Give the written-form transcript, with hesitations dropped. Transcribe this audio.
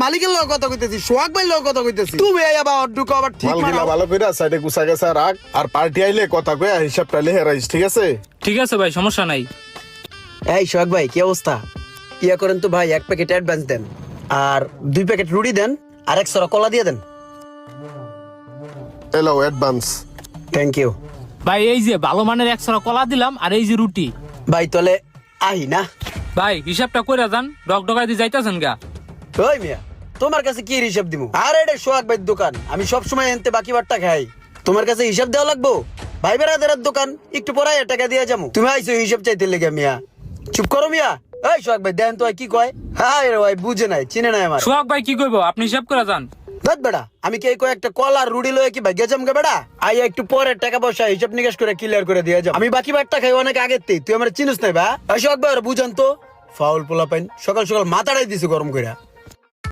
মালিকের লগে কথা কইতেছি, সোহাগ ভাই লগে কথা কইতেছি। তুমি এই আবার অড্ডুকো আবার ঠিক মালগুলা মারো। ভালো কইরা সাইডে গুছা গেছে রাখ, আর পার্টি আইলে কথা কইয়া হিসাবটা লিখে রাখিস, ঠিক আছে? ঠিক আছে ভাই, সমস্যা নাই। এই সোহাগ ভাই কি অবস্থা? ইয়া করেন তো ভাই, 1 প্যাকেট অ্যাডভান্স দেন, আর 2 প্যাকেট রুটি দেন, আর 1 সরা কলা দিয়ে দেন। এলো অ্যাডভান্স। থ্যাংক ইউ ভাই এই যে ভালো মানের 100 কলা দিলাম, আর এই যে রুটি। ভাই। তাহলে আহি না ভাই হিসাবটা কইরা যান, ডকডকাই দিয়ে যাইতাছেন গা। ওই মিয়া, তোমার কাছে কি হিসাব দিমু? আর এটা সোহাগ ভাইয়ের দোকান, আমি সব সময় এনতে বাকি বারটা খাই। তোমার কাছে হিসাব দেওয়া লাগবো? ভাই বেড়াদের দোকান, একটু পরাই টাকা দিয়ে যাবো। তুমি আইসো হিসাব চাইতে লেগে মিয়া। চুপ করো মিয়া। এই সোহাগ ভাই দেন তো কি কয়। হ্যাঁ রে ভাই, বুঝে নাই, চিনে নাই আমার। সোহাগ ভাই কি কইবো, আপনি হিসাব কইরা যান। দেখ বেড়া, আমি কি কয়েকটা কল আর রুডি লয়ে কি ভাগ্য জমকে বেড়া? আই একটু পরে টাকা পয়সা হিসাব নিকাশ করে ক্লিয়ার করে দিয়ে যাবো। আমি বাকি বারটা খাই অনেক আগের তেই, তুই আমার চিনিস নাই বা? সোহাগ ভাই বুঝান তো, ফাউল পোলা পাইন, সকাল সকাল মাথাটাই দিছে গরম কইরা।